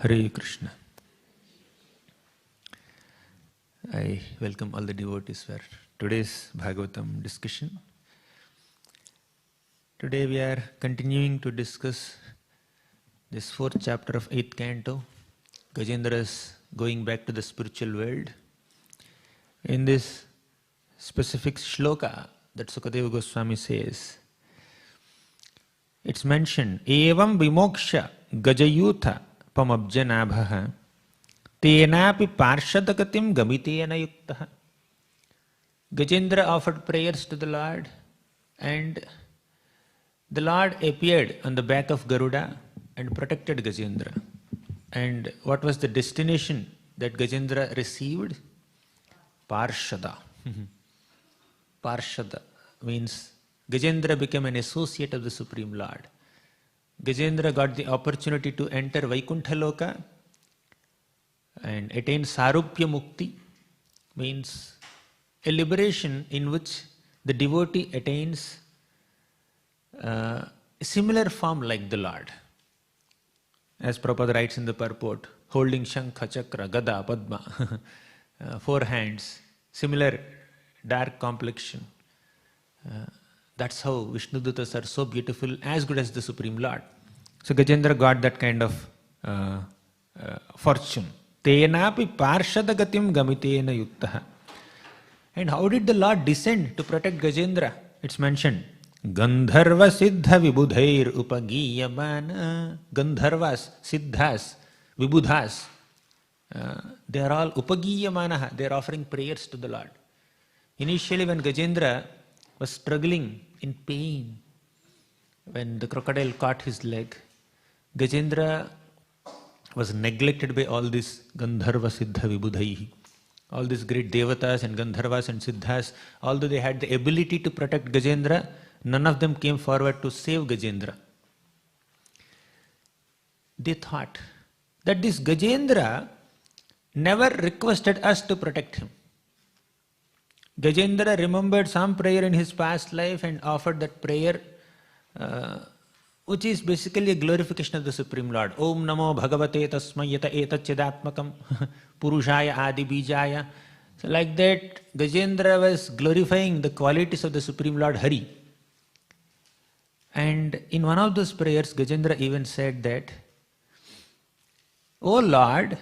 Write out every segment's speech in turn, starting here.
Hare Krishna. I welcome all the devotees for today's Bhagavatam discussion. Today we are continuing to discuss this fourth chapter of 8th canto, Gajendra's going back to the spiritual world. In this specific shloka that Sukadeva Goswami says, it's mentioned, Evam vimoksha gajayutha pamabjanabhaha tenapi parshadagatim gamitena yuktaha. Gajendra offered prayers to the Lord, and the Lord appeared on the back of Garuda and protected Gajendra. And what was the destination that Gajendra received? Parshada. Parshada means Gajendra became an associate of the Supreme Lord. Gajendra got the opportunity to enter Vaikuntha Loka and attain Sarupya Mukti, means a liberation in which the devotee attains a similar form like the Lord. As Prabhupada writes in the purport, holding Shankha, Chakra, Gada, Padma, 4 hands, similar dark complexion. That's how Vishnudutas are so beautiful, as good as the Supreme Lord. So Gajendra got that kind of fortune. Tenapi parshadagatim gamitena yuktaha. And how did the Lord descend to protect Gajendra? It's mentioned, Gandharva siddha vibudhair upagiyamana. Gandharvas, siddhas, vibudhas, they are all upagiyamana. They are offering prayers to the Lord. Initially when Gajendra was struggling in pain, when the crocodile caught his leg, Gajendra was neglected by all these Gandharva Siddha Vibudhaihi. All these great Devatas and Gandharvas and Siddhas, although they had the ability to protect Gajendra, none of them came forward to save Gajendra. They thought that this Gajendra never requested us to protect him. Gajendra remembered some prayer in his past life and offered that prayer, which is basically a glorification of the Supreme Lord. Om Namo Bhagavate Tasmai Yata Etachyadatmakam Purushaya Adi Bijaya. So like that, Gajendra was glorifying the qualities of the Supreme Lord Hari. And in one of those prayers, Gajendra even said that, O Lord,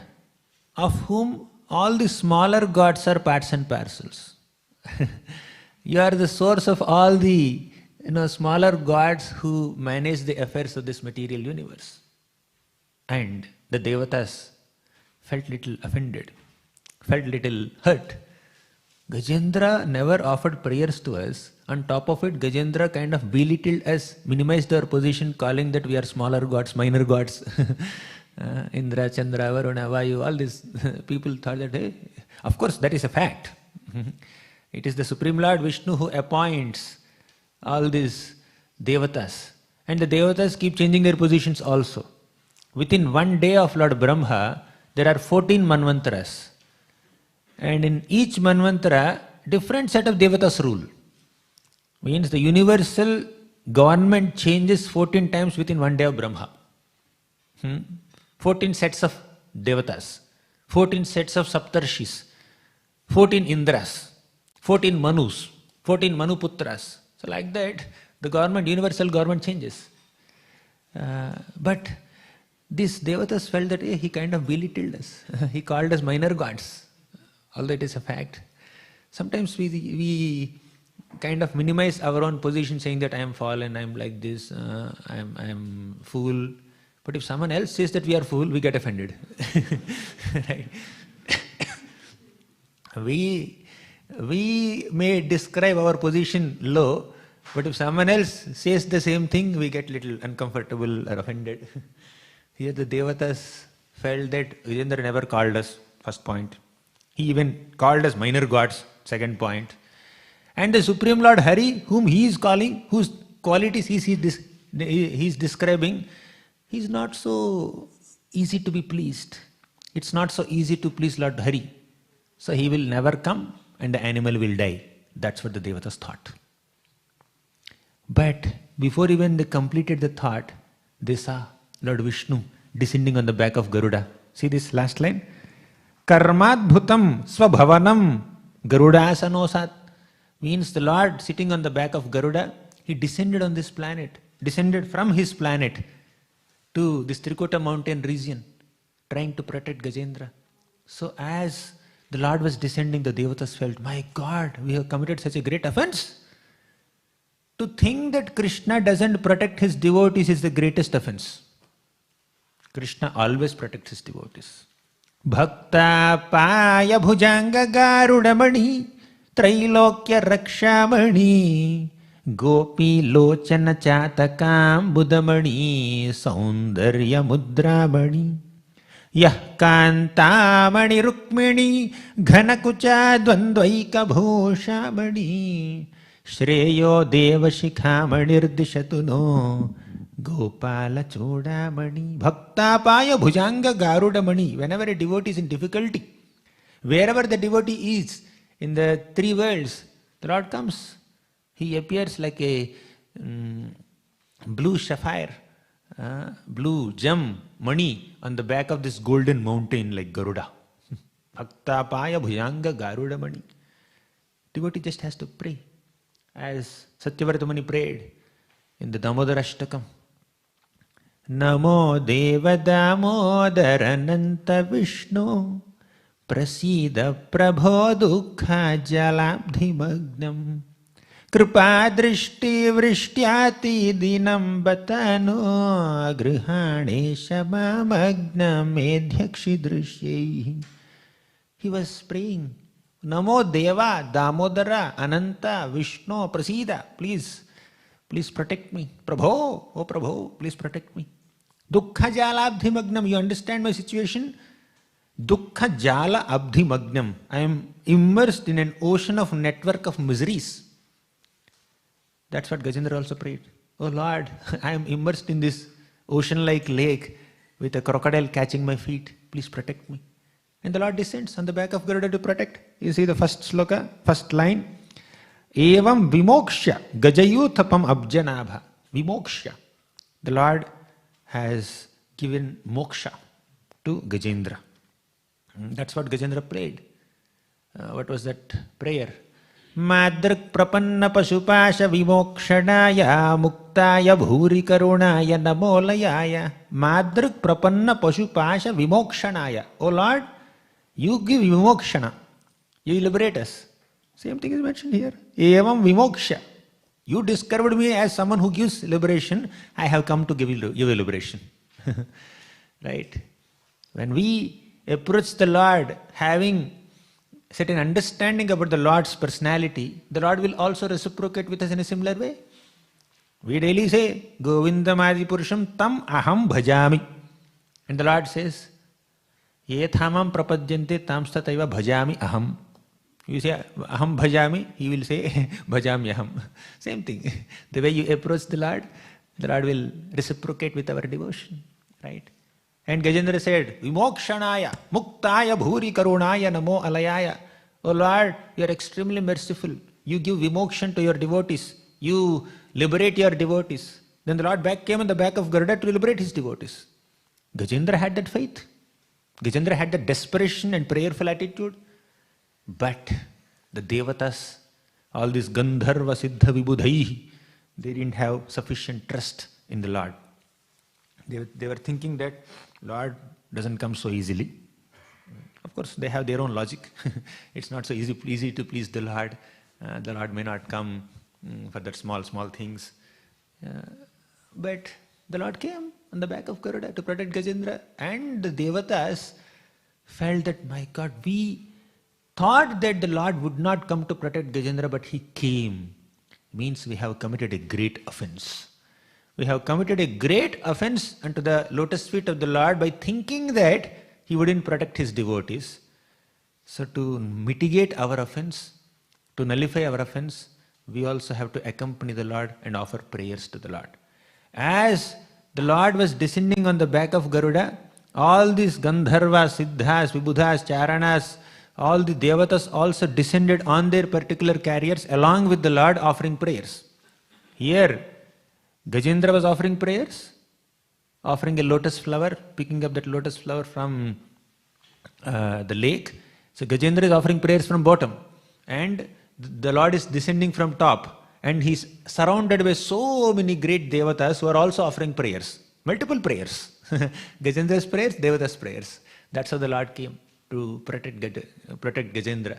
of whom all the smaller gods are parts and parcels. You are the source of all the smaller gods who manage the affairs of this material universe. And the Devatas felt little offended, felt little hurt. Gajendra never offered prayers to us. On top of it, Gajendra kind of belittled us, minimized our position, calling that we are smaller gods, minor gods. Indra, Chandra, Varuna, Vayu, all these people thought that, hey, of course that is a fact. It is the Supreme Lord Vishnu who appoints all these Devatas. And the Devatas keep changing their positions also. Within one day of Lord Brahma, there are 14 Manvantaras. And in each Manvantara, different set of Devatas rule. Means the universal government changes 14 times within one day of Brahma. 14 sets of Devatas, 14 sets of Saptarshis, 14 Indras, 14 Manus, 14 Manuputras. So like that, the government, universal government changes. But these Devatas felt that he kind of belittled us. He called us minor gods, although it is a fact. Sometimes we kind of minimize our own position, saying that I am fallen, I am like this, I am fool. But if someone else says that we are fool, we get offended. Right? We may describe our position low, but if someone else says the same thing, we get little uncomfortable or offended. Here the Devatas felt that Gajendra never called us, first point. He even called us minor gods, second point. And the Supreme Lord Hari, whom he is calling, whose qualities he is describing, he is not so easy to be pleased. It's not so easy to please Lord Hari. So he will never come and the animal will die. That's what the Devatas thought. But before even they completed the thought, they saw Lord Vishnu descending on the back of Garuda. See this last line? Karmadbhutam svabhavanam garudasanosat. Means the Lord sitting on the back of Garuda, he descended on this planet, descended from his planet to this Trikota mountain region, trying to protect Gajendra. So as the Lord was descending, the Devatas felt, my God, we have committed such a great offense. To think that Krishna doesn't protect his devotees is the greatest offense. Krishna always protects his devotees. Bhakta paya bhujanga garudamani trailokya rakshamani gopi lochana chatakam budamani saundarya mudramani yah kantamani rukmini ghanakucha dvandvaika bhushamani Shreyo deva shikhamani dishatu no Gopala chodamani Bhakta paya bhujanga garudamani. Whenever a devotee is in difficulty, wherever the devotee is in the three worlds, the Lord comes. He appears like a blue sapphire, blue gem, mani on the back of this golden mountain like Garuda. Bhakta paya bhujanga garudamani. Devotee just has to pray. As Satyavartamani prayed in the Damodarashtakam. Namo Deva Damodarananta Vishnu Prasida Prabho Dukha Jalabdhi Magnam Kripa Drishti Vrishtyati Dinam Batano Grihane Shama Magnam Medhyakshi Drishyehi. He was praying, Namo Deva Damodara Ananta Vishnu Prasida. Please protect me. Prabho, oh Prabho, please protect me. Dukkha Jala Abdhi Magnam. You understand my situation? Dukkha Jala Abdhi Magnam. I am immersed in an ocean of network of miseries. That's what Gajendra also prayed. Oh Lord, I am immersed in this ocean-like lake with a crocodile catching my feet. Please protect me. And the Lord descends on the back of Garuda to protect. You see the first sloka, first line. Evam vimoksha gajayuthapam abjanabha. Vimoksha. The Lord has given moksha to Gajendra. That's what Gajendra prayed. What was that prayer? Madrak prapanna pasupasha vimokshanaya muktaya bhuri karunaya namolayaya. Madrak prapanna pasupasha vimokshanaya. Oh Lord, you give vimokshana. You liberate us. Same thing is mentioned here. Evam vimoksha. You discovered me as someone who gives liberation. I have come to give you liberation. Right? When we approach the Lord having certain understanding about the Lord's personality, the Lord will also reciprocate with us in a similar way. We daily say, Govindamadi Purusham tam aham bhajami. And the Lord says, Ye thamam prapadyante tamstataiva bhajami aham. You say aham bhajami, he will say bhajami aham. Same thing. The way you approach the Lord will reciprocate with our devotion. Right? And Gajendra said, Vimokshanaya, Muktaya Bhuri Karunaya Namo Alayaya. Oh Lord, you are extremely merciful. You give vimokshan to your devotees. You liberate your devotees. Then the Lord came on the back of Garuda to liberate his devotees. Gajendra had that faith. Gajendra had that desperation and prayerful attitude. But the Devatas, all these Gandharva Siddha Vibudhaihi, they didn't have sufficient trust in the Lord. They were thinking that Lord doesn't come so easily. Of course, they have their own logic. It's not so easy to please the Lord. The Lord may not come for that small things. But the Lord came on the back of Garuda to protect Gajendra. And the Devatas felt that, my God, we thought that the Lord would not come to protect Gajendra, but he came. Means we have committed a great offense. We have committed a great offense unto the lotus feet of the Lord by thinking that he wouldn't protect his devotees. So to mitigate our offense, to nullify our offense, we also have to accompany the Lord and offer prayers to the Lord. As the Lord was descending on the back of Garuda, all these Gandharvas, Siddhas, Vibudhas, Charanas, all the Devatas also descended on their particular carriers along with the Lord offering prayers. Here, Gajendra was offering prayers offering a lotus flower, picking up that lotus flower from the lake. So Gajendra is offering prayers from bottom, and the Lord is descending from top, and he's surrounded by so many great devatas who are also offering prayers, multiple prayers. Gajendra's prayers, Devata's prayers. That's how the Lord came to protect Gajendra.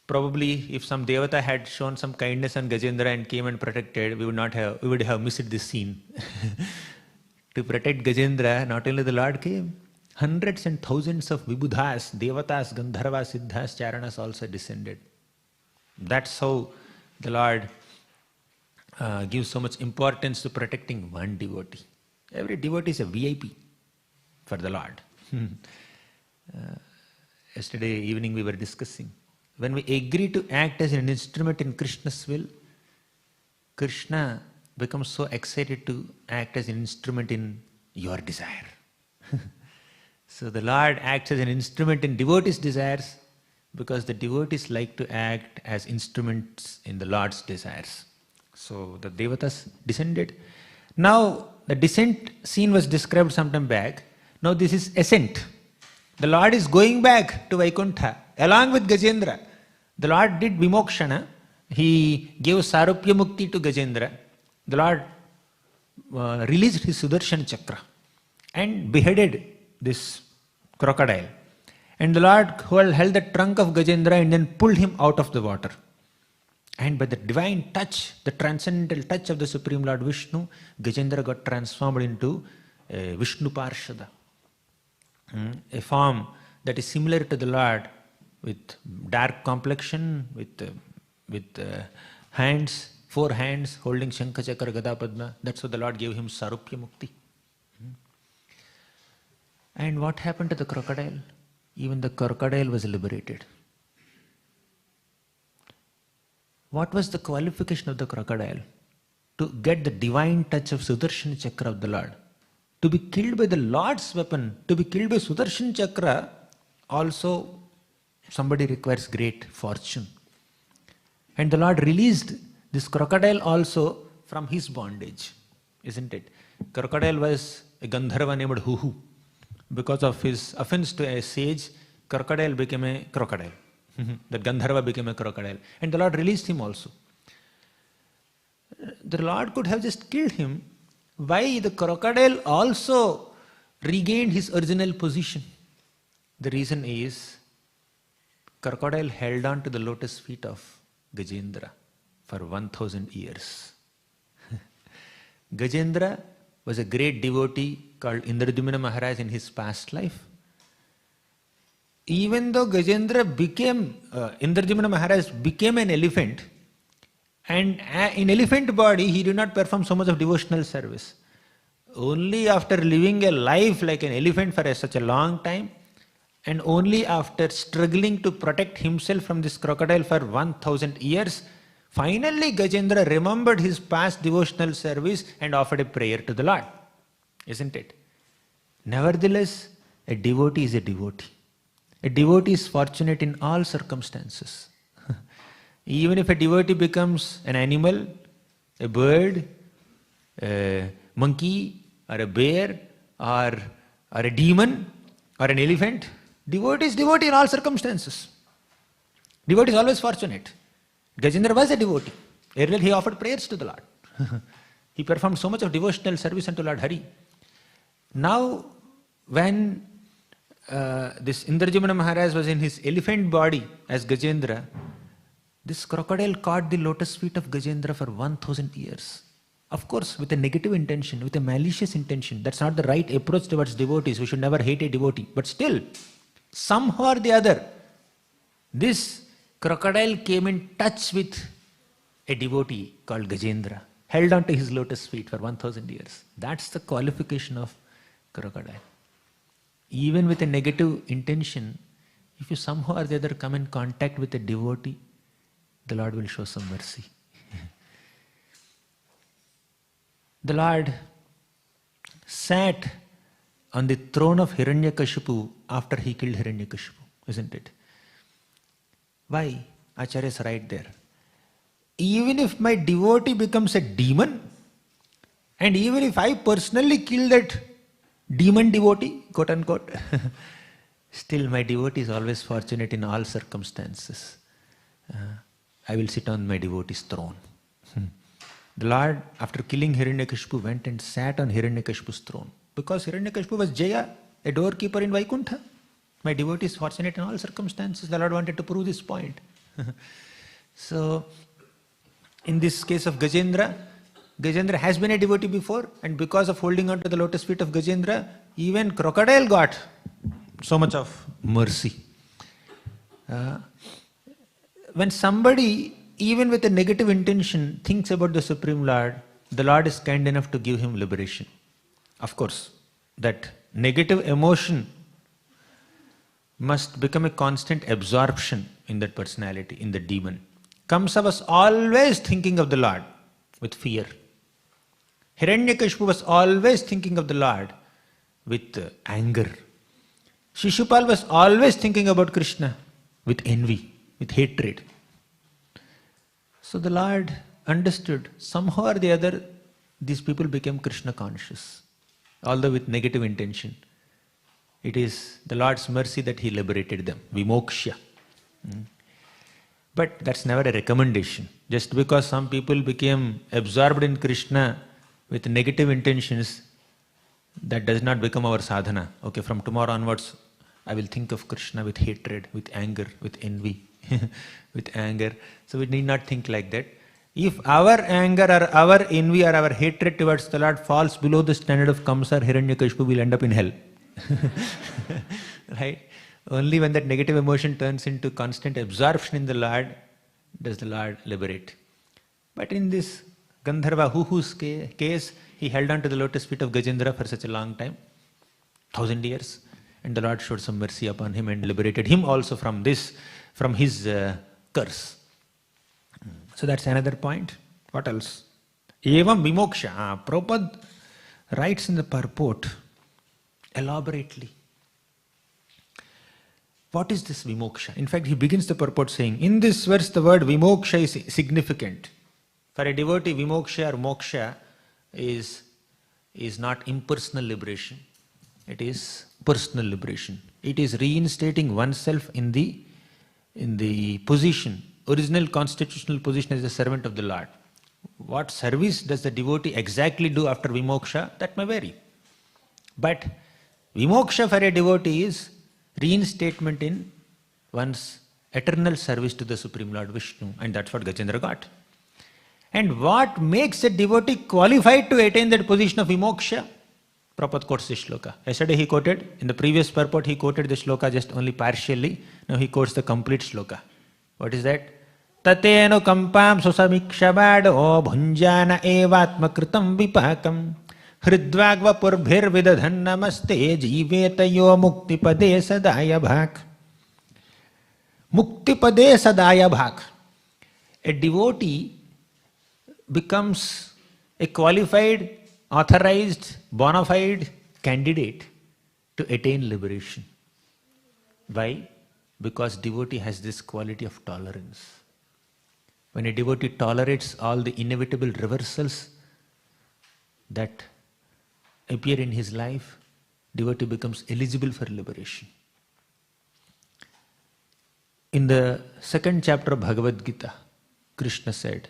Probably if some Devata had shown some kindness on Gajendra and came and protected, we would have missed this scene. To protect Gajendra, not only the Lord came, hundreds and thousands of Vibudhas, Devatas, Gandharvas, Siddhas, Charanas also descended. That's how the Lord gives so much importance to protecting one devotee. Every devotee is a VIP for the Lord. Yesterday evening we were discussing, when we agree to act as an instrument in Krishna's will, Krishna becomes so excited to act as an instrument in your desire. So the Lord acts as an instrument in devotees' desires because the devotees like to act as instruments in the Lord's desires. So the Devatas descended. Now the descent scene was described some time back. Now this is ascent. The Lord is going back to Vaikuntha along with Gajendra. The Lord did Vimokshana. He gave Sarupya Mukti to Gajendra. The Lord released his Sudarshan Chakra and beheaded this crocodile. And the Lord held the trunk of Gajendra and then pulled him out of the water. And by the divine touch, the transcendental touch of the Supreme Lord Vishnu, Gajendra got transformed into a Vishnu Parshada, a form that is similar to the Lord, with dark complexion, with hands, 4 hands holding Shankha Chakra Gada Padma. That's what the Lord gave him Sarupya Mukti. And what happened to the crocodile? Even the crocodile was liberated. What was the qualification of the crocodile? To get the divine touch of Sudarshan Chakra of the Lord. To be killed by the Lord's weapon, to be killed by Sudarshan Chakra, also somebody requires great fortune. And the Lord released this crocodile also from his bondage, isn't it? Crocodile was a Gandharva named Huhu. Because of his offense to a sage, crocodile became a crocodile. That Gandharva became a crocodile. And the Lord released him also. The Lord could have just killed him. Why the crocodile also regained his original position? The reason is, crocodile held on to the lotus feet of Gajendra for 1000 years. Gajendra was a great devotee called Indradyumna Maharaj in his past life. Even though Indradyumna Maharaj became an elephant, and in elephant body he did not perform so much of devotional service. Only after living a life like an elephant for such a long time, and only after struggling to protect himself from this crocodile for 1000 years, finally Gajendra remembered his past devotional service and offered a prayer to the Lord. Isn't it? Nevertheless, a devotee is a devotee. A devotee is fortunate in all circumstances. Even if a devotee becomes an animal, a bird, a monkey, or a bear, or a demon, or an elephant, devotee is devotee in all circumstances. Devotee is always fortunate. Gajendra was a devotee. Earlier he offered prayers to the Lord. He performed so much of devotional service unto Lord Hari. Now, when this Indradyumna Maharaj was in his elephant body as Gajendra, this crocodile caught the lotus feet of Gajendra for 1000 years. Of course, with a negative intention, with a malicious intention. That's not the right approach towards devotees. We should never hate a devotee. But still, somehow or the other, this crocodile came in touch with a devotee called Gajendra, held on to his lotus feet for 1000 years. That's the qualification of crocodile. Even with a negative intention, if you somehow or the other come in contact with a devotee, the Lord will show some mercy. The Lord sat on the throne of Hiranyakashipu after he killed Hiranyakashipu, isn't it? Why? Acharya is right there. Even if my devotee becomes a demon, And even if I personally kill that demon devotee, quote unquote, still my devotee is always fortunate in all circumstances. I will sit on my devotee's throne. The Lord, after killing Hiranyakashipu, went and sat on Hiranyakashipu's throne. Because Hiranyakashipu was Jaya, a doorkeeper in Vaikuntha. My devotee is fortunate in all circumstances. The Lord wanted to prove this point. So, in this case of Gajendra, Gajendra has been a devotee before, and because of holding on to the lotus feet of Gajendra, even crocodile got so much of mercy. When somebody, even with a negative intention, thinks about the Supreme Lord, the Lord is kind enough to give him liberation. Of course, that negative emotion must become a constant absorption in that personality, in the demon. Kamsa was always thinking of the Lord with fear. Hiranyakashipu was always thinking of the Lord with anger. Shishupal was always thinking about Krishna with envy, with hatred. So the Lord understood, somehow or the other, these people became Krishna conscious, although with negative intention. It is the Lord's mercy that He liberated them, vimoksha. But that's never a recommendation. Just because some people became absorbed in Krishna with negative intentions, that does not become our sadhana. Okay, from tomorrow onwards, I will think of Krishna with hatred, with anger, with envy, with anger. So we need not think like that. If our anger or our envy or our hatred towards the Lord falls below the standard of Kamsa or Hiranyakashipu, we'll end up in hell. Right? Only when that negative emotion turns into constant absorption in the Lord does the Lord liberate. But in this Gandharva Huhu's case, he held on to the lotus feet of Gajendra for such a long time, 1000 years, and the Lord showed some mercy upon him and liberated him also from this, from his curse. So that's another point. What else? Evam vimoksha. Prabhupada writes in the purport elaborately. What is this vimoksha? In fact, he begins the purport saying, in this verse the word vimoksha is significant. For a devotee, vimoksha or moksha is not impersonal liberation. It is personal liberation. It is reinstating oneself in the position, original constitutional position as a servant of the Lord. What service does the devotee exactly do after vimoksha? That may vary. But vimoksha for a devotee is reinstatement in one's eternal service to the Supreme Lord Vishnu, and that's what Gajendra got. And what makes a devotee qualified to attain that position of vimoksha? Prabhupada quotes this shloka. Yesterday he quoted, in the previous purport he quoted the shloka just only partially. Now he quotes the complete shloka. What is that? Tatenu kampam susamikshavad bhunjana evatma kritam vipakam hridvagva purbhir vidadhan namaste jivetayo muktipade sadaya bhak. Muktipade sadaya bhak. A devotee becomes a qualified, authorized, bona fide candidate to attain liberation. Why? Because devotee has this quality of tolerance. When a devotee tolerates all the inevitable reversals that appear in his life, devotee becomes eligible for liberation. In the second chapter of Bhagavad Gita, Krishna said,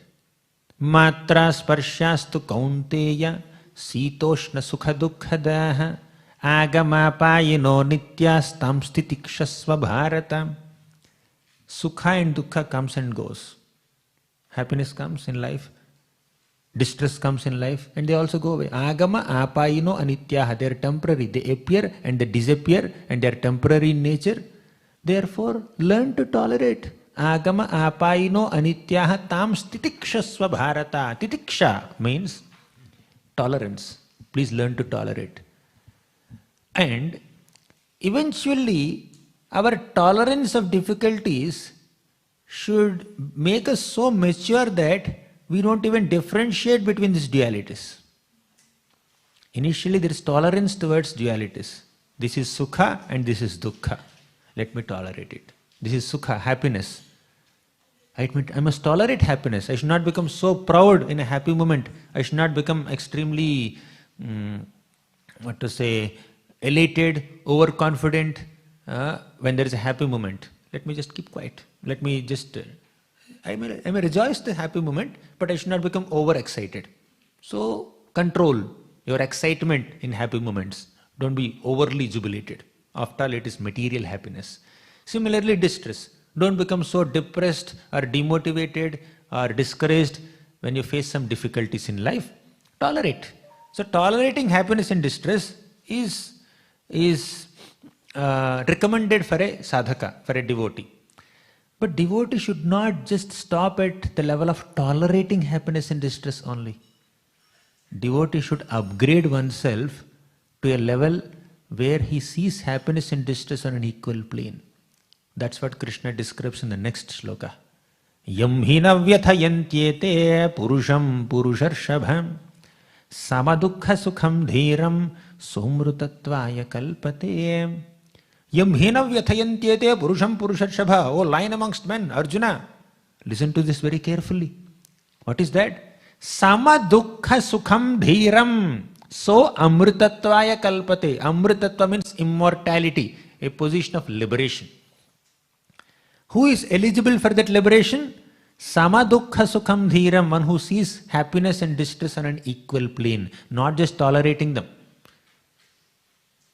Matra sparshastu kaunteya sitoshna sukha dukkha agamapayino nityastam stitikshasva bharata. Sukha and dukkha comes and goes. Happiness comes in life, distress comes in life, and they also go away. Agama apayino anityaha. They are temporary. They appear and they disappear, and they are temporary in nature. Therefore, learn to tolerate. Agama apayino anityaha tam stitikshasva bharata. Titiksha means tolerance. Please learn to tolerate. And eventually, our tolerance of difficulties should make us so mature that we don't even differentiate between these dualities. Initially, there is tolerance towards dualities. This is sukha and this is dukkha. Let me tolerate it. This is sukha, happiness. I must tolerate happiness. I should not become so proud in a happy moment. I should not become extremely, elated, overconfident when there is a happy moment. Let me just keep quiet. Let me just, I may rejoice the happy moment, but I should not become overexcited. So control your excitement in happy moments. Don't be overly jubilated. After all, it is material happiness. Similarly, distress. Don't become so depressed or demotivated or discouraged when you face some difficulties in life. Tolerate. So tolerating happiness and distress is recommended for a sadhaka, for a devotee. But devotee should not just stop at the level of tolerating happiness and distress only. Devotee should upgrade oneself to a level where he sees happiness and distress on an equal plane. That's what Krishna describes in the next shloka. Yam hina vyathayantyete purusham purusharshabham samadukha sukham dhiram somrutatvaya kalpate. Yam hina vyathayantyete purusham purusharshabha. Oh, lion amongst men, Arjuna. Listen to this very carefully. What is that? Samadukha sukham dhiram. So amritatvaya kalpate. Amritatva means immortality, a position of liberation. Who is eligible for that liberation? Samadukha sukham dhiram, one who sees happiness and distress on an equal plane, not just tolerating them.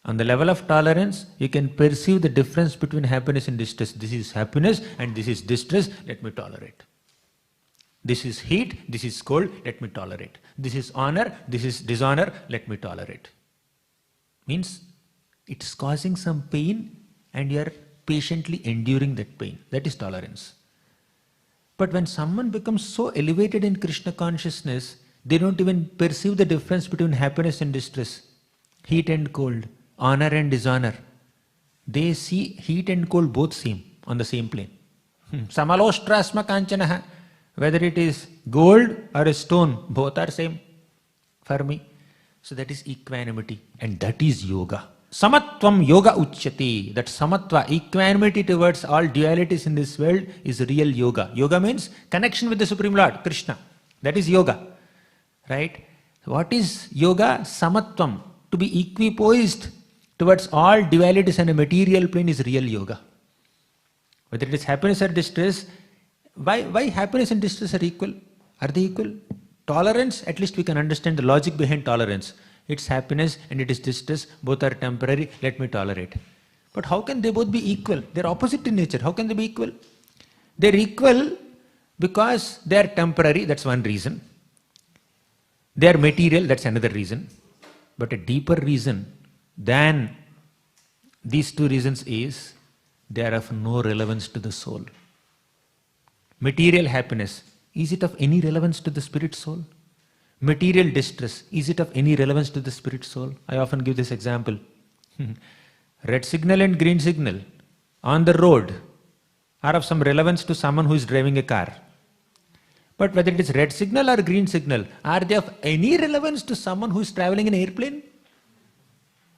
On the level of tolerance, you can perceive the difference between happiness and distress. This is happiness and this is distress, let me tolerate. This is heat, this is cold, let me tolerate. This is honor, this is dishonor, let me tolerate. Means it's causing some pain and you are patiently enduring that pain. That is tolerance. But when someone becomes so elevated in Krishna consciousness, they don't even perceive the difference between happiness and distress, heat and cold, honor and dishonor. They see heat and cold both same, on the same plane. Samaloshrasma kanchanaha. Whether it is gold or a stone, both are same for me. So that is equanimity, and that is yoga. Samatvam yoga uchyati. That samatva, equanimity towards all dualities in this world, is real yoga. Yoga means connection with the Supreme Lord, Krishna. That is yoga. Right? What is yoga? Samatvam. To be equipoised towards all dualities on a material plane is real yoga. Whether it is happiness or distress, why happiness and distress are equal? Are they equal? Tolerance, at least we can understand the logic behind tolerance. It's happiness and it is distress, both are temporary, let me tolerate. But how can they both be equal? They're opposite in nature, how can they be equal? They're equal because they are temporary, that's one reason. They are material, that's another reason. But a deeper reason than these two reasons is they are of no relevance to the soul. Material happiness, is it of any relevance to the spirit soul? Material distress, is it of any relevance to the spirit soul? I often give this example. Red signal and green signal on the road are of some relevance to someone who is driving a car. But whether it is red signal or green signal, are they of any relevance to someone who is traveling in an airplane?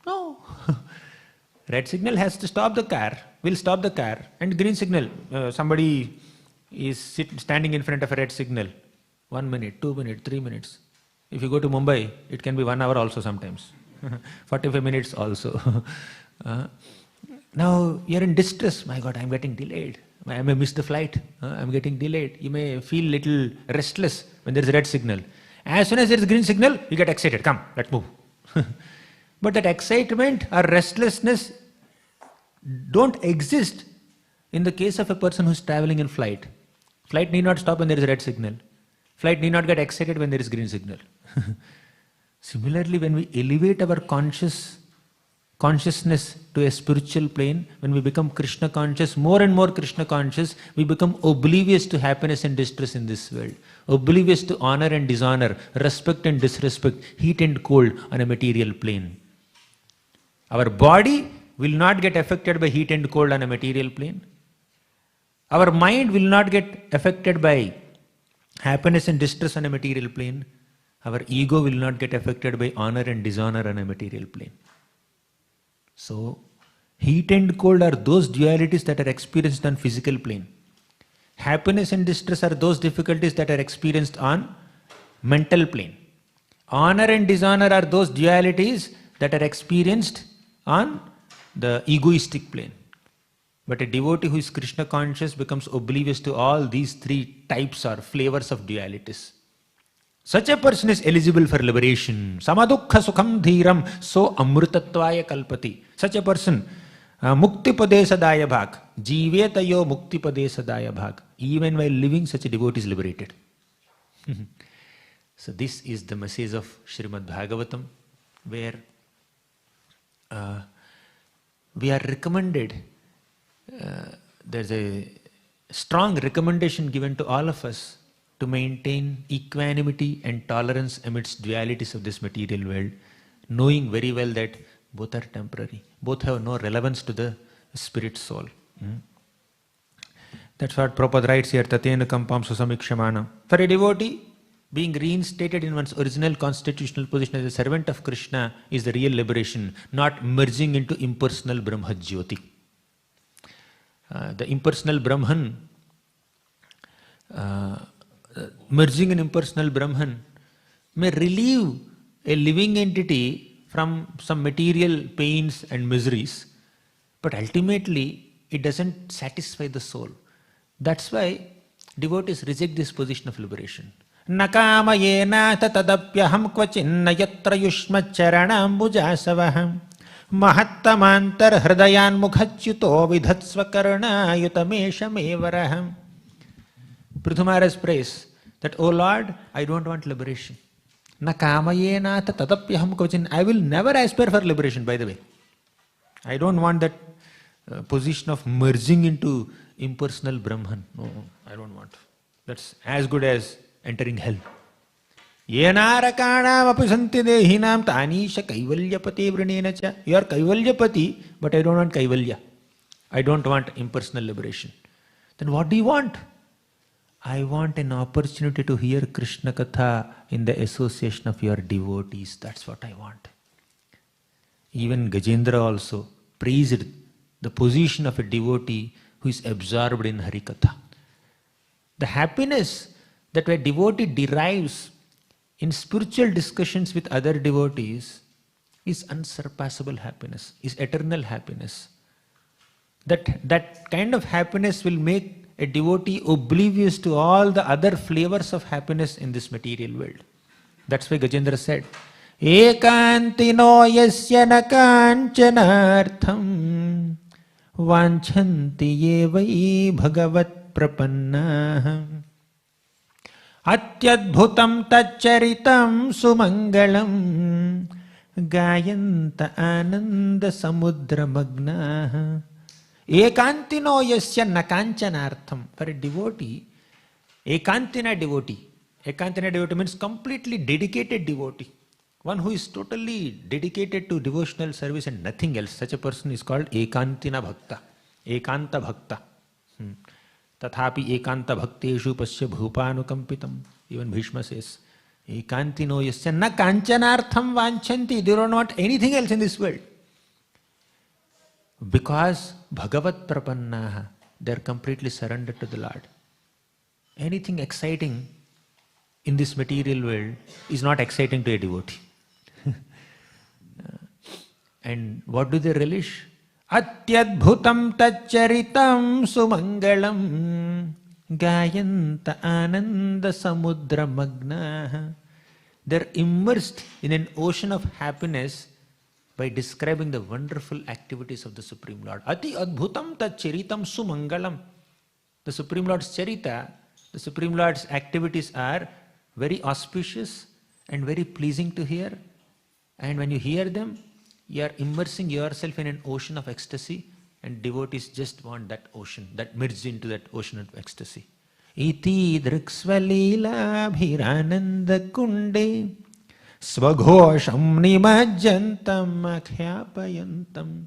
No. Red signal has to stop the car, will stop the car, and green signal, somebody is standing in front of a red signal. 1 minute, 2 minutes, 3 minutes. If you go to Mumbai, it can be 1 hour also sometimes. 45 minutes also. Now you're in distress. My God, I'm getting delayed. I may miss the flight. I'm getting delayed. You may feel little restless when there's a red signal. As soon as there's a green signal, you get excited. Come, let's move. But that excitement or restlessness don't exist in the case of a person who's traveling in flight. Flight need not stop when there is a red signal. Flight need not get excited when there is green signal. Similarly, when we elevate our consciousness to a spiritual plane, when we become Krishna conscious, more and more Krishna conscious, we become oblivious to happiness and distress in this world, oblivious to honor and dishonor, respect and disrespect, heat and cold on a material plane. Our body will not get affected by heat and cold on a material plane. Our mind will not get affected by happiness and distress on a material plane. Our ego will not get affected by honor and dishonor on a material plane. So, heat and cold are those dualities that are experienced on physical plane. Happiness and distress are those difficulties that are experienced on mental plane. Honor and dishonor are those dualities that are experienced on the egoistic plane. But a devotee who is Krishna conscious becomes oblivious to all these three types or flavors of dualities. Such a person is eligible for liberation. Samadukha sukham dhiram so amrutatvaya kalpati. Such a person, mukti pade sadaya bhag, jivetayo mukti pade sadaya bhag. Even while living, such a devotee is liberated. So this is the message of Srimad Bhagavatam, where we are recommended, there's a strong recommendation given to all of us to maintain equanimity and tolerance amidst dualities of this material world, knowing very well that both are temporary, both have no relevance to the spirit soul. That's what Prabhupada writes here, Tatena Kampam Susamikshamana. For a devotee, being reinstated in one's original constitutional position as a servant of Krishna is the real liberation, not merging into impersonal Brahma Jyoti. The impersonal Brahman, merging in impersonal Brahman may relieve a living entity from some material pains and miseries, but ultimately it doesn't satisfy the soul. That's why devotees reject this position of liberation. Nakamayena tatadapyaham kvachinna yatra yushma charanambujasavaham mahattamantar hridayan mukhachyuto vidhatsva yutameshamevaraham. Prithu Maharaj prays that, O Lord, I don't want liberation. Nakamayena tatadapyaham kvachin. I will never aspire for liberation, by the way. I don't want that position of merging into impersonal Brahman. No, I don't want. That's as good as entering hell. Yenarakanam apisanti dehinam tanisha kaivalyapati vrinenacha. You are kaivalyapati, but I don't want kaivalya. I don't want impersonal liberation. Then what do you want? I want an opportunity to hear Krishna Katha in the association of your devotees. That's what I want. Even Gajendra also praised the position of a devotee who is absorbed in Harikatha. The happiness that a devotee derives in spiritual discussions with other devotees is unsurpassable happiness, is eternal happiness. That kind of happiness will make a devotee oblivious to all the other flavors of happiness in this material world. That's why Gajendra said, Ekantino yasya na kanchanartham vanchanti yevai bhagavat prapanna atyadbhutam tacharitam sumangalam gayanta ananda samudra magna. Ekantino yasya na kanchanartham. For a devotee, ekantina devotee. Ekantina devotee means completely dedicated devotee. One who is totally dedicated to devotional service and nothing else. Such a person is called ekantina bhakta. Ekanta bhakta. Tathapi ekanta bhakteshu pasya bhupanukampitam. Even Bhishma says, ekantino yasya na kanchanartham vanchanti. They don't want anything else in this world. Because Bhagavat Prapannaha, they are completely surrendered to the Lord. Anything exciting in this material world is not exciting to a devotee. And what do they relish? Atyadbhutam tacharitam sumangalam gayanta ananda samudra magna. They are immersed in an ocean of happiness by describing the wonderful activities of the Supreme Lord. Ati adbhutam tacharitam sumangalam. The Supreme Lord's charita, the Supreme Lord's activities are very auspicious and very pleasing to hear. And when you hear them, you are immersing yourself in an ocean of ecstasy, and devotees just want that ocean, that merge into that ocean of ecstasy. Iti driksvalila bhirananda kunde svaghosham nimajjantam akhyapayantam.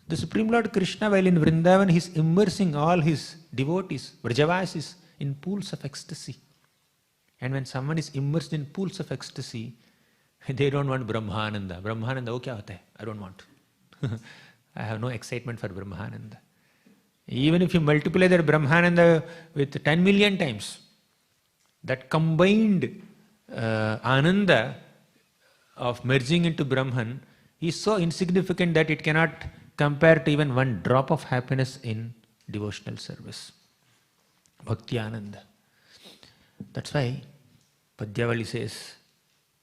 The Supreme Lord Krishna, while in Vrindavan, he is immersing all his devotees, Vrajavasis, in pools of ecstasy. And when someone is immersed in pools of ecstasy, they don't want Brahmananda. Brahmananda, oh, kya hota hai? I don't want. I have no excitement for Brahmananda. Even if you multiply that Brahmananda with 10 million times, that combined Ananda of merging into Brahman is so insignificant that it cannot compare to even one drop of happiness in devotional service. Bhakti Ananda. That's why Padyavali says,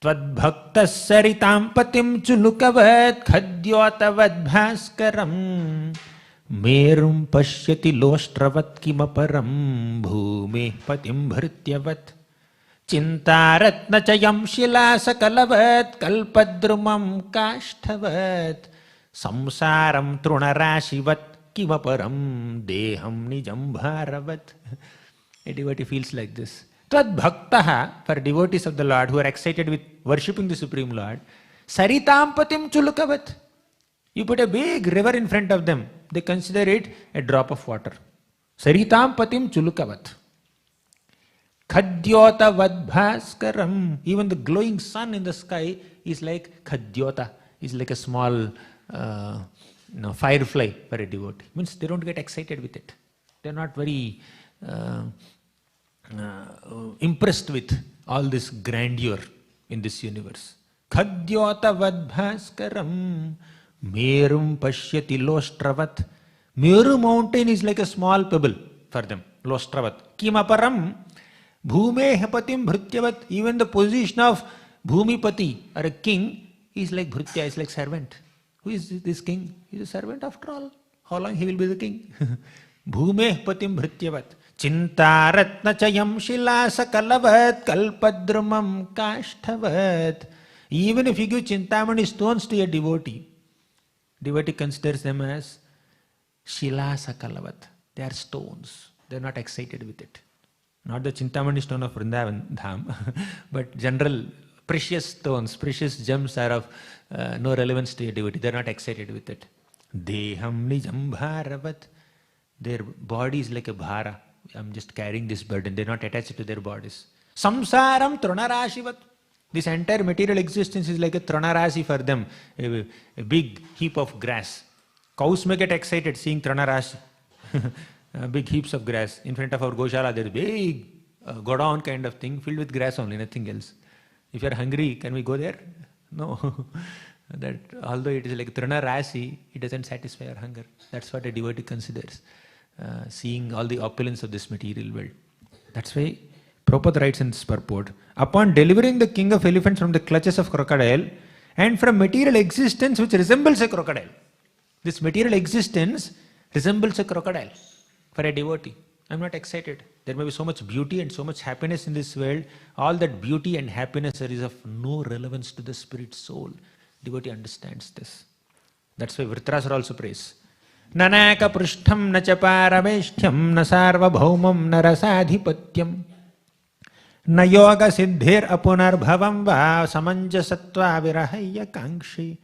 Tvad bhaktas saritam patim chulukavat khadyotavad bhaskaram merum pashyati lostravat kimaparam bhume patim bhrityavat Chintaratna chayam shilasakalavat kalpadrumam kashthavat samsaram trunarashivat kimaparam deham nijam bharavat. A devotee feels like this. Tvad bhaktaha, for devotees of the Lord who are excited with worshipping the Supreme Lord, saritam patim chulukavat. You put a big river in front of them, they consider it a drop of water. Saritam patim chulukavat. Khadyota vadbhaskaram. Even the glowing sun in the sky is like khadyota, is like a small firefly for a devotee. Means they don't get excited with it. They are not very impressed with all this grandeur in this universe. Khadyota vadbhaskaram merum pashyati lostravat. Meru mountain is like a small pebble for them. Lostravat. Kimaparam bhume patim bhrutyavat. Even the position of bhumipati or a king is like bhrutya, is like servant. Who is this king? He is a servant after all. How long he will be the king? Bhume patim bhrutyavat. Chintaratna chayam shilasakalavat kalpadrumam kashthavat. Even if you give Chintamani stones to a devotee, devotee considers them as shilasakalavat. They are stones. They are not excited with it. Not the Chintamani stone of Vrindavan Dham, but general precious stones, precious gems are of no relevance to a devotee. They are not excited with it. Deham nijam bharavat. Their body is like a bhara. I'm just carrying this burden. They're not attached to their bodies. Samsaram trunarashivat. This entire material existence is like a tranarasi for them, a big heap of grass. Cows may get excited seeing tranarasi, big heaps of grass. In front of our Goshala, there's big godown kind of thing filled with grass only, nothing else. If you're hungry, can we go there? No. That although it is like tranarasi, it doesn't satisfy our hunger. That's what a devotee considers, seeing all the opulence of this material world. That's why Prabhupada writes in this purport, upon delivering the king of elephants from the clutches of crocodile and from material existence which resembles a crocodile. This material existence resembles a crocodile for a devotee. I'm not excited. There may be so much beauty and so much happiness in this world. All that beauty and happiness is of no relevance to the spirit soul. Devotee understands this. That's why Vritarasura also prays. Nanaka prishtham na cha parameshthyam na sarva bhaumam na rasadhipatyam na yoga siddhir apunar bhavam va samanjasatva virahaya kankshi.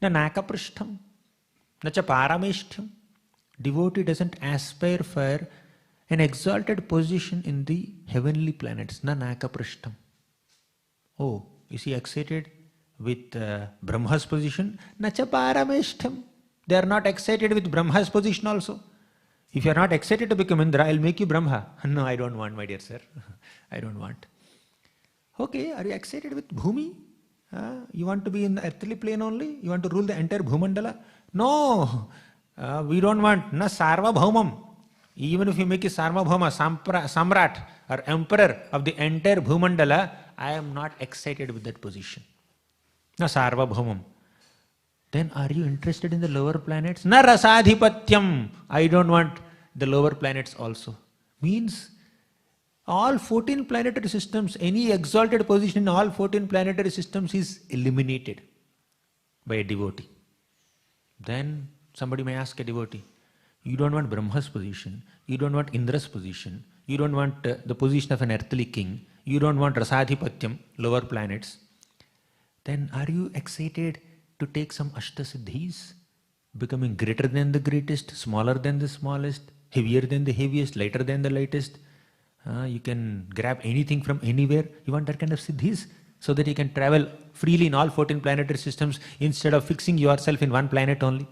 Nanaka prishtham na cha parameshthyam. Devotee doesn't aspire for an exalted position in the heavenly planets. Nanaka prishtham. Oh, is he excited with Brahma's position? Nacha parameshtham. They are not excited with Brahma's position also. If you are not excited to become Indra, I'll make you Brahma. No, I don't want, my dear sir. I don't want. Okay, are you excited with Bhumi? You want to be in the earthly plane only? You want to rule the entire Bhumandala? No, we don't want. Na sarva bhaumam. Even if you make a sarva bhauma, samrat or emperor of the entire Bhumandala, I am not excited with that position. Na sarva bhaumam. Then are you interested in the lower planets? Na rasadhipatyam. I don't want the lower planets also. Means all 14 planetary systems, any exalted position in all 14 planetary systems is eliminated by a devotee. Then somebody may ask a devotee, you don't want Brahma's position, you don't want Indra's position, you don't want the position of an earthly king, you don't want rasadhipatyam, lower planets. Then are you excited to take some Ashtasiddhis, becoming greater than the greatest, smaller than the smallest, heavier than the heaviest, lighter than the lightest? You can grab anything from anywhere. You want that kind of siddhis so that you can travel freely in all 14 planetary systems instead of fixing yourself in one planet only.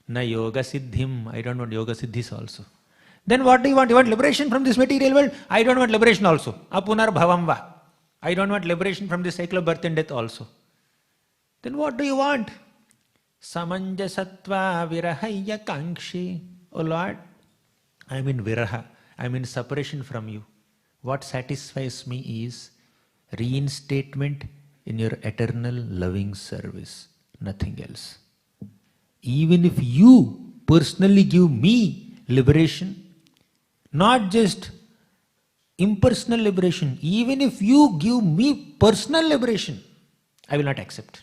Na yoga siddhim. I don't want yoga siddhis also. Then what do you want? You want liberation from this material world? I don't want liberation also. Apunar bhavam va. I don't want liberation from this cycle of birth and death also. Then what do you want? Samanjasatva virahaya kankshi. Oh Lord, I am in viraha. I am in separation from you. What satisfies me is reinstatement in your eternal loving service. Nothing else. Even if you personally give me liberation, not just impersonal liberation, even if you give me personal liberation, I will not accept.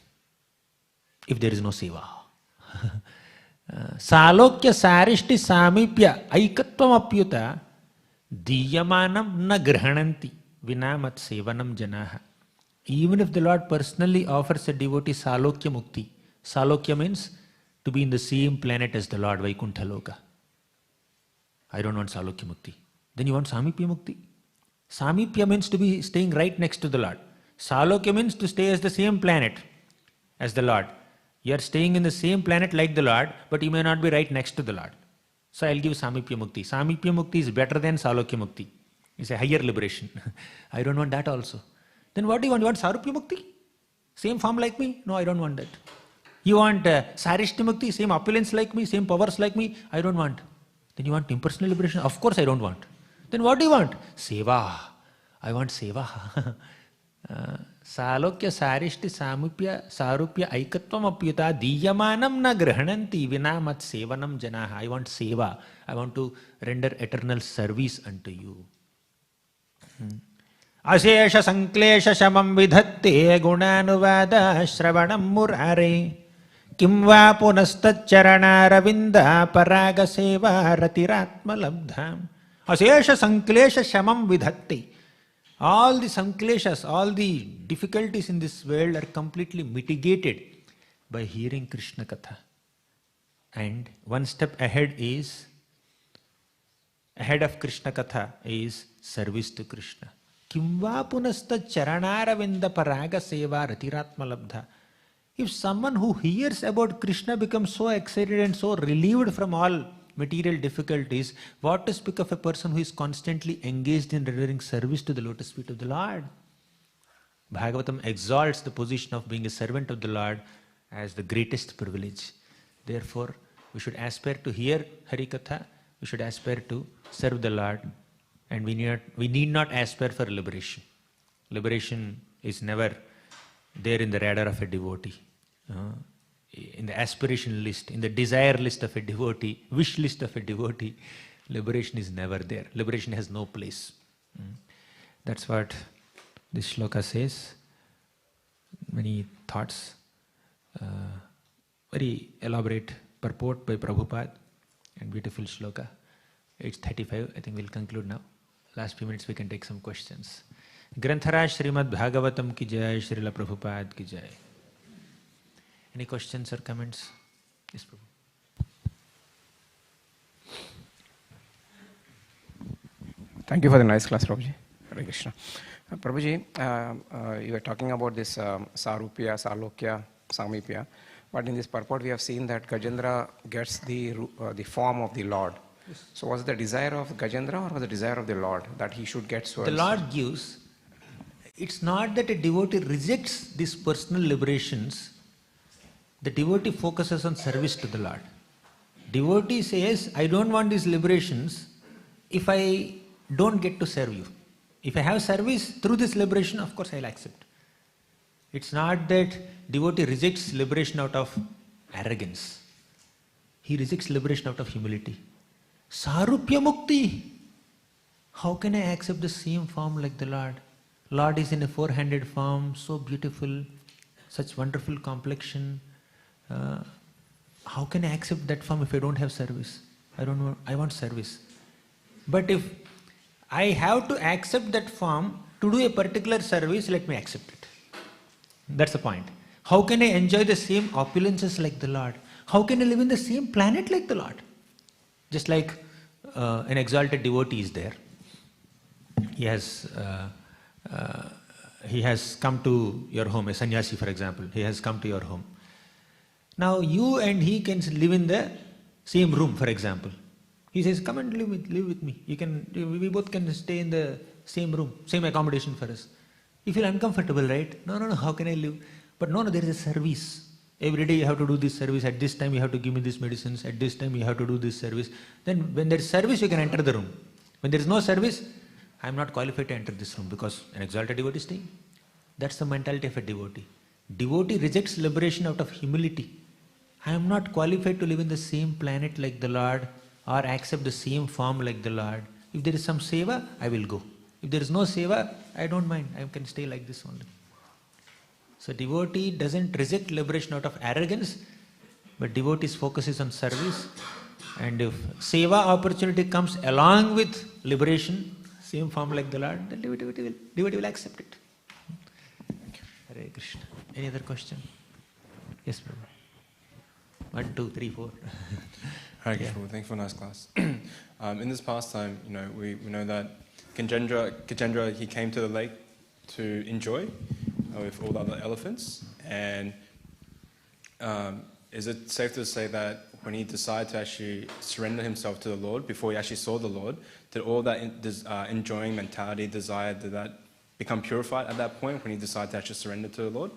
If there is no seva. Salokya sarishti samipya aikatvam apyuta diyamanam na grahananti vinamat sevanam janaha. Even if the Lord personally offers a devotee salokya mukti. Salokya means to be in the same planet as the Lord, Vaikuntha Loka. I don't want salokya mukti. Then you want samipya mukti? Samipya means to be staying right next to the Lord. Salokya means to stay as the same planet as the Lord. You are staying in the same planet like the Lord, but you may not be right next to the Lord. So I'll give samipya mukti. Samipya mukti is better than salokya mukti. It's a higher liberation. I don't want that also. Then what do you want? You want sarupya mukti? Same form like me? No, I don't want that. You want sarishti mukti? Same opulence like me? Same powers like me? I don't want. Then you want impersonal liberation? Of course I don't want. Then what do you want? Seva. I want seva. Salokya sarishti samupya sarupya aikatvam apyuta diyamanam na grahananti vinamat sevanam janaha. I want seva. I want to render eternal service unto you. Ashesha sanklesha shamam vidhatte gunanuvada shravanam murare kim va punastacharana ravinda paraga seva ratiratma labdham. Ashesha sanklesha shamam vidhatte. All the sankleshas, all the difficulties in this world are completely mitigated by hearing Krishna Katha. And one step ahead of Krishna Katha is service to Krishna. Kimva punasta charanaravinda paraga seva ratiratma labdha. If someone who hears about Krishna becomes so excited and so relieved from all material difficulties, what to speak of a person who is constantly engaged in rendering service to the lotus feet of the Lord? Bhagavatam exalts the position of being a servant of the Lord as the greatest privilege. Therefore, we should aspire to hear Harikatha, we should aspire to serve the Lord, and we need not aspire for liberation. Liberation is never there in the radar of a devotee. In the aspiration list, in the desire list of a devotee, wish list of a devotee, liberation is never there. Liberation has no place. That's what this shloka says. Many thoughts. Very elaborate purport by Prabhupada and beautiful shloka. 8:35, I think we'll conclude now. Last few minutes we can take some questions. Granthara Srimad Bhagavatam ki jai, Srila Prabhupada ki jai. Any questions or comments? Yes, Prabhu. Thank you for the nice class, Prabhuji. Hare Krishna. Prabhuji, you were talking about this Sarupya, Salokya, Samipya, but in this purport we have seen that Gajendra gets the form of the Lord. Yes. So was it the desire of Gajendra or was it the desire of the Lord that he should get so? The Lord gives. It's not that a devotee rejects these personal liberations. The devotee focuses on service to the Lord. Devotee says, I don't want these liberations if I don't get to serve you. If I have service through this liberation, of course I'll accept. It's not that devotee rejects liberation out of arrogance. He rejects liberation out of humility. Sarupya mukti. How can I accept the same form like the Lord? Lord is in a four-handed form, so beautiful, such wonderful complexion. How can I accept that form if I don't have service? I want service. But if I have to accept that form to do a particular service, let me accept it. That's the point. How can I enjoy the same opulences like the Lord? How can I live in the same planet like the Lord? Just like an exalted devotee is there. He has come to your home, a sannyasi for example. He has come to your home. Now you and he can live in the same room, for example. He says, come and live with me. We both can stay in the same room, same accommodation for us. You feel uncomfortable, right? No, how can I live? But no, there is a service. Every day you have to do this service. At this time you have to give me these medicines. At this time you have to do this service. Then when there is service, you can enter the room. When there is no service, I am not qualified to enter this room because an exalted devotee is staying. That's the mentality of a devotee. Devotee rejects liberation out of humility. I am not qualified to live in the same planet like the Lord or accept the same form like the Lord. If there is some seva, I will go. If there is no seva, I don't mind. I can stay like this only. So devotee doesn't reject liberation out of arrogance, but devotee's focus is on service. And if seva opportunity comes along with liberation, same form like the Lord, then devotee will accept it. Hare Krishna. Any other question? Yes, Prabhu. 1, 2, 3, 4. Hare Krishna. Thanks for a nice class. In this pastime, we know that Gajendra, he came to the lake to enjoy with all the other elephants. And is it safe to say that when he decided to actually surrender himself to the Lord, before he actually saw the Lord, did all that enjoying mentality, desire, did that become purified at that point when he decided to actually surrender to the Lord?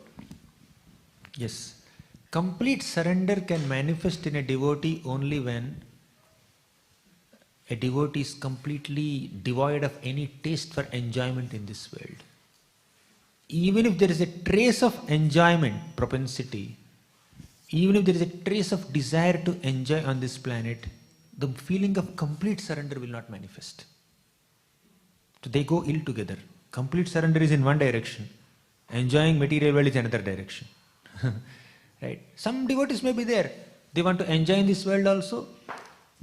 Yes. Complete surrender can manifest in a devotee only when a devotee is completely devoid of any taste for enjoyment in this world. Even if there is a trace of enjoyment, propensity, even if there is a trace of desire to enjoy on this planet, the feeling of complete surrender will not manifest. So they go ill together. Complete surrender is in one direction. Enjoying material world is another direction. Right? Some devotees may be there. They want to enjoy in this world also.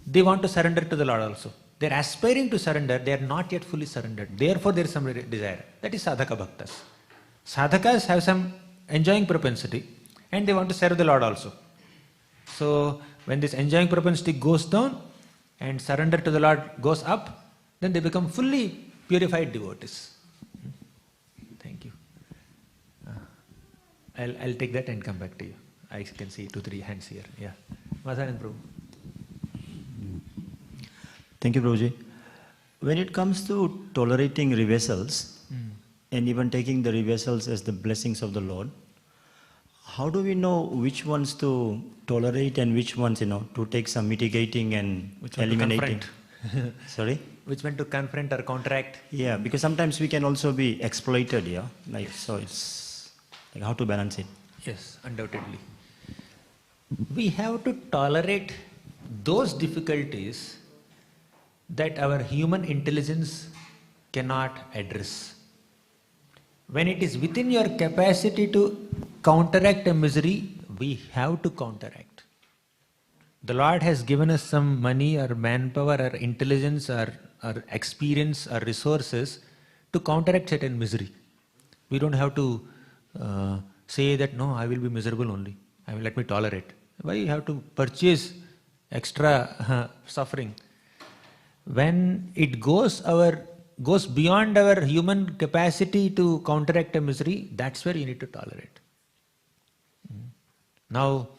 They want to surrender to the Lord also. They are aspiring to surrender. They are not yet fully surrendered. Therefore there is some desire. That is sadhaka bhaktas. Sadhakas have some enjoying propensity and they want to serve the Lord also. So when this enjoying propensity goes down and surrender to the Lord goes up, then they become fully purified devotees. Thank you. I'll take that and come back to you. I can see 2, 3 hands here. Yeah. Masanand Prabhu. Thank you, Prabhuji. When it comes to tolerating reversals, and even taking the reversals as the blessings of the Lord, how do we know which ones to tolerate and which ones, to take some mitigating and eliminating? Sorry? Which one to confront or counteract? Yeah, because sometimes we can also be exploited, yeah? So it's like how to balance it? Yes, undoubtedly. We have to tolerate those difficulties that our human intelligence cannot address. When it is within your capacity to counteract a misery, we have to counteract. The Lord has given us some money or manpower or intelligence or experience or resources to counteract certain misery. We don't have to say that, no, I will be miserable only. Let me tolerate. Why you have to purchase extra suffering? When it goes beyond our human capacity to counteract a misery, that's where you need to tolerate. Now,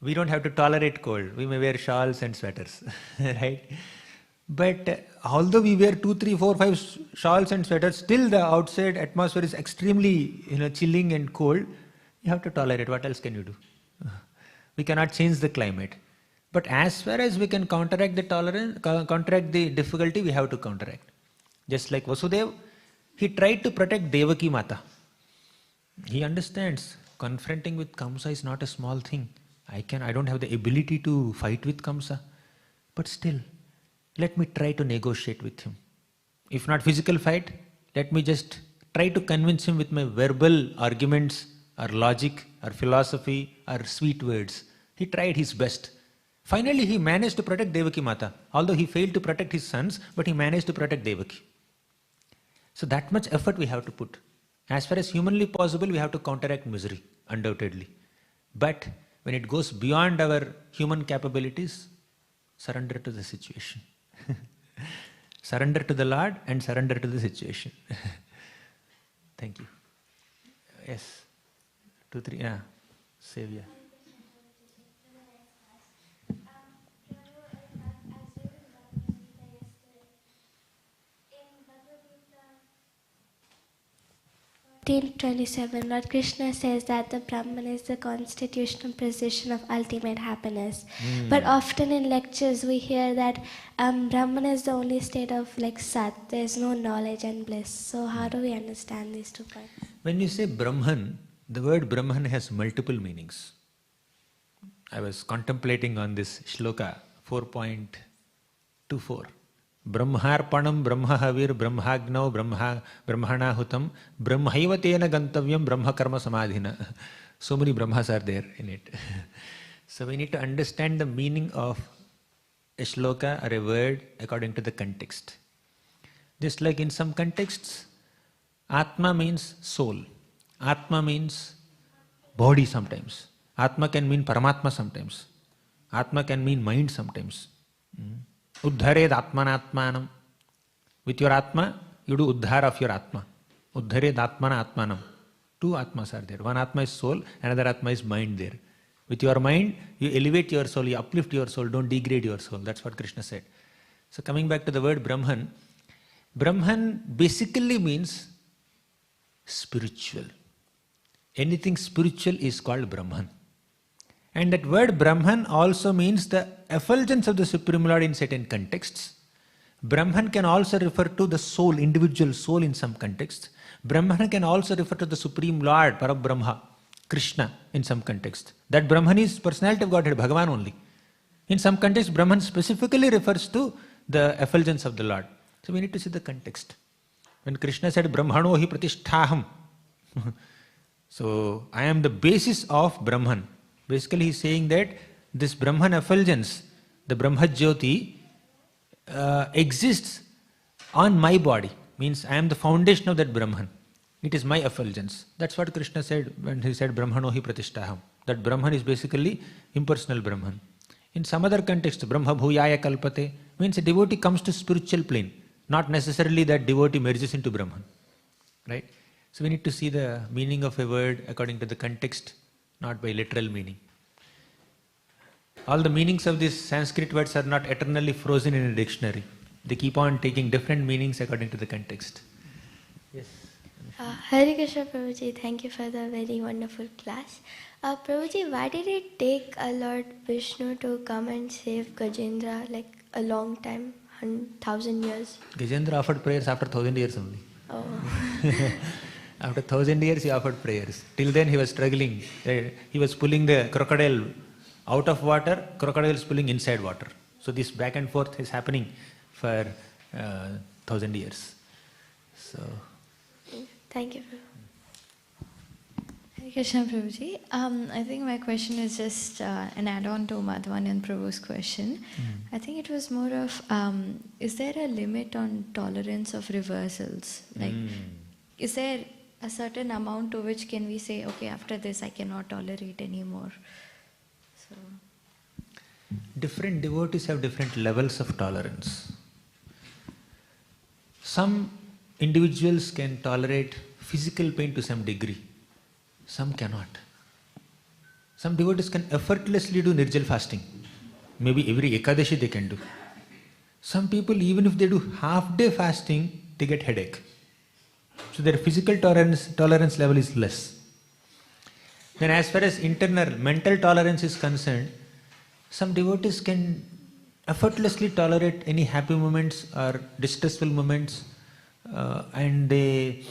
we don't have to tolerate cold. We may wear shawls and sweaters, right? But although we wear 2, 3, 4, 5 shawls and sweaters, still the outside atmosphere is extremely chilling and cold. You have to tolerate. What else can you do? We cannot change the climate. But as far as we can counteract the difficulty, we have to counteract. Just like Vasudeva, he tried to protect Devaki Mata. He understands confronting with Kamsa is not a small thing. I don't have the ability to fight with Kamsa. But still, let me try to negotiate with him. If not physical fight, let me just try to convince him with my verbal arguments or logic or philosophy or sweet words. He tried his best. Finally, he managed to protect Devaki Mata. Although he failed to protect his sons, but he managed to protect Devaki. So that much effort we have to put. As far as humanly possible, we have to counteract misery, undoubtedly. But when it goes beyond our human capabilities, surrender to the situation. Surrender to the Lord and surrender to the situation. Thank you. Yes. 2, 3, Savior. 18:27, Lord Krishna says that the Brahman is the constitutional position of ultimate happiness. But often in lectures we hear that Brahman is the only state of like Sat. There is no knowledge and bliss. So how do we understand these 2 points? When you say Brahman, the word Brahman has multiple meanings. I was contemplating on this shloka 4.24. Brahmarpanam brahmahavir brahmagnau brahmanahutam brahmaivatena gantavyam brahma karma samadhina. So many brahmas are there in it. So we need to understand the meaning of a shloka or a word according to the context. Just like in some contexts, Atma means soul. Atma means body sometimes. Atma can mean Paramatma sometimes. Atma can mean mind sometimes. Uddhared atmanatmanam. With your Atma, you do uddhar of your Atma. Uddhared atmana atmanam. 2 Atmas are there. One Atma is soul, another Atma is mind there. With your mind, you elevate your soul, you uplift your soul, don't degrade your soul. That's what Krishna said. So coming back to the word Brahman, Brahman basically means spiritual. Anything spiritual is called Brahman. And that word Brahman also means the effulgence of the Supreme Lord in certain contexts. Brahman can also refer to the soul, individual soul in some contexts. Brahman can also refer to the Supreme Lord, Parabrahma, Krishna in some context. That Brahman is personality of Godhead, Bhagavan only. In some context, Brahman specifically refers to the effulgence of the Lord. So we need to see the context. When Krishna said, Brahmano hi pratisthaham, so I am the basis of Brahman. Basically he is saying that this Brahman effulgence, the Brahma Jyoti, exists on my body. Means I am the foundation of that Brahman. It is my effulgence. That's what Krishna said when he said Brahmano hi pratisthaham. That Brahman is basically impersonal Brahman. In some other context, Brahma bhuyaya kalpate means a devotee comes to spiritual plane. Not necessarily that devotee merges into Brahman. Right? So we need to see the meaning of a word according to the context, not by literal meaning. All the meanings of these Sanskrit words are not eternally frozen in a dictionary. They keep on taking different meanings according to the context. Yes. Hare Krishna Prabhuji, thank you for the very wonderful class. Prabhuji, why did it take Lord Vishnu to come and save Gajendra like a long time, 1,000 years? Gajendra offered prayers after 1,000 years only. Oh. After 1,000 years he offered prayers. Till then he was struggling. He was pulling the crocodile out of water, crocodile is pulling inside water. So this back and forth is happening for 1,000 years. So, thank you. Hare Krishna Prabhuji. I think my question is just an add-on to Madhavan and Prabhu's question. I think it was more of, is there a limit on tolerance of reversals? Like, is there a certain amount to which can we say, okay, after this I cannot tolerate anymore? So, different devotees have different levels of tolerance. Some individuals can tolerate physical pain to some degree. Some cannot. Some devotees can effortlessly do Nirjal fasting. Maybe every Ekadashi they can do. Some people, even if they do half-day fasting, they get headache. So their physical tolerance level is less. Then as far as internal, mental tolerance is concerned, some devotees can effortlessly tolerate any happy moments or distressful moments and they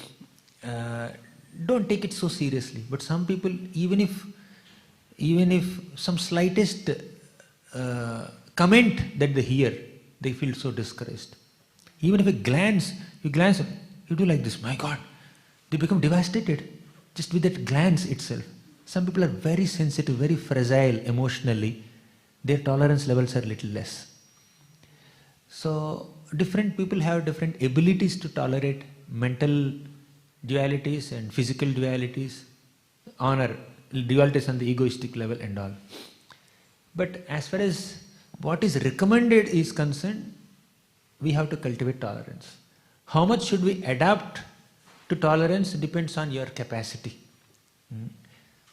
don't take it so seriously. But some people, even if some slightest comment that they hear, they feel so discouraged. Even if you glance, you do like this, my God, they become devastated just with that glance itself. Some people are very sensitive, very fragile emotionally. Their tolerance levels are little less. So different people have different abilities to tolerate mental dualities and physical dualities, honor, dualities on the egoistic level and all. But as far as what is recommended is concerned, we have to cultivate tolerance. How much should we adapt to tolerance depends on your capacity.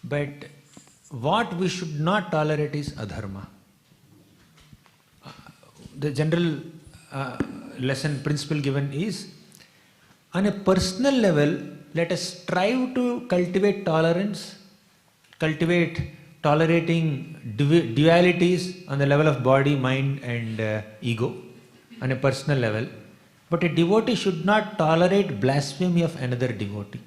But what we should not tolerate is adharma. The general lesson principle given is, on a personal level, let us strive to cultivate tolerance, cultivate tolerating dualities on the level of body, mind and ego, on a personal level. But a devotee should not tolerate blasphemy of another devotee.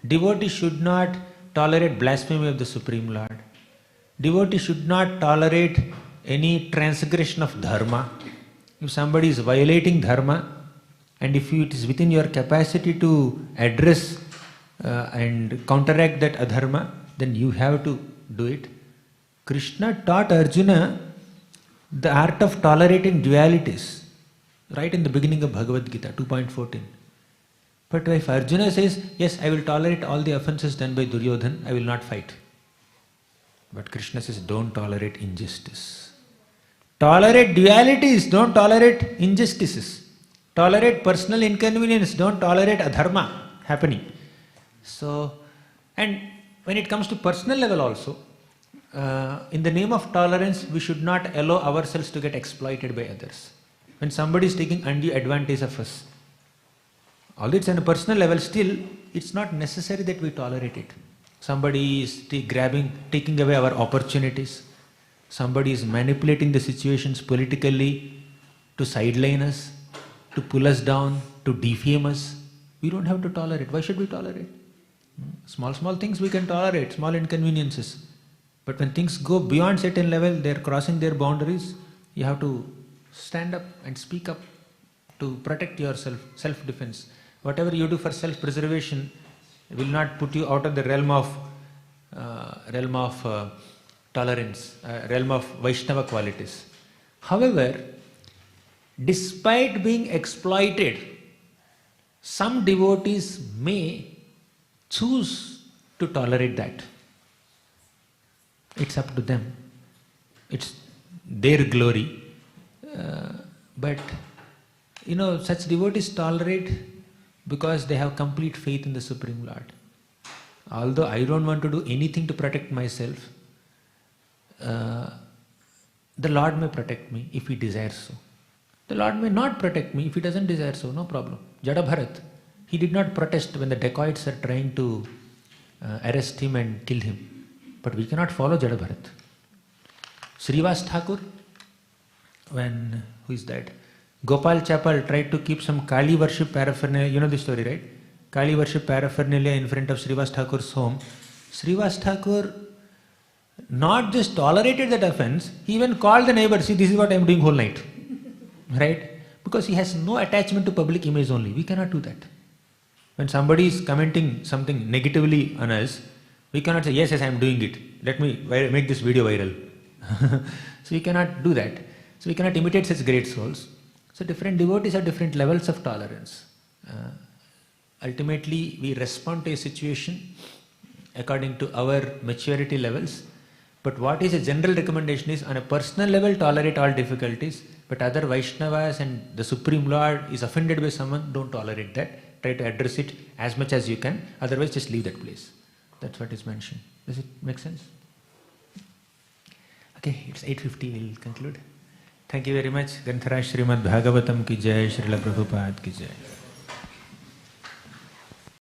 Devotee should not tolerate blasphemy of the Supreme Lord. Devotee should not tolerate any transgression of dharma. If somebody is violating dharma, and if it is within your capacity to address and counteract that adharma, then you have to do it. Krishna taught Arjuna the art of tolerating dualities, right in the beginning of Bhagavad Gita, 2.14. But if Arjuna says, yes, I will tolerate all the offenses done by Duryodhan, I will not fight. But Krishna says, don't tolerate injustice. Tolerate dualities, don't tolerate injustices. Tolerate personal inconvenience, don't tolerate adharma happening. So, and when it comes to personal level also, in the name of tolerance, we should not allow ourselves to get exploited by others. When somebody is taking undue advantage of us, although it's on a personal level, still it's not necessary that we tolerate it. Somebody is taking away our opportunities. Somebody is manipulating the situations politically to sideline us, to pull us down, to defame us. We don't have to tolerate. Why should we tolerate? Small things we can tolerate, small inconveniences. But when things go beyond certain level, they are crossing their boundaries, you have to stand up and speak up to protect yourself, self-defense. Whatever you do for self-preservation will not put you out of the realm of tolerance, realm of Vaishnava qualities. However, despite being exploited, some devotees may choose to tolerate that. It's up to them. It's their glory. But such devotees tolerate because they have complete faith in the Supreme Lord. Although I don't want to do anything to protect myself, the Lord may protect me if He desires so. The Lord may not protect me if He doesn't desire so, no problem. Jada Bharat, he did not protest when the dacoits are trying to arrest him and kill him. But we cannot follow Jada Bharat. Srivas Thakur, who is that? Gopal Chapal tried to keep some Kali worship paraphernalia, you know the story, right? Kali worship paraphernalia in front of Srivas Thakur's home. Srivas Thakur not just tolerated that offense, he even called the neighbor, see, this is what I am doing whole night. Right? Because he has no attachment to public image only. We cannot do that. When somebody is commenting something negatively on us, we cannot say, yes, I am doing it. Let me make this video viral. So we cannot do that. So we cannot imitate such great souls. So different devotees have different levels of tolerance. Ultimately, we respond to a situation according to our maturity levels. But what is a general recommendation is, on a personal level, tolerate all difficulties. But other Vaishnavas and the Supreme Lord is offended by someone, don't tolerate that. Try to address it as much as you can. Otherwise, just leave that place. That's what is mentioned. Does it make sense? Okay, it's 8:50. We'll conclude. Thank you very much. Granthara Srimad Bhagavatam ki jai, Srila Prabhupada ki jai.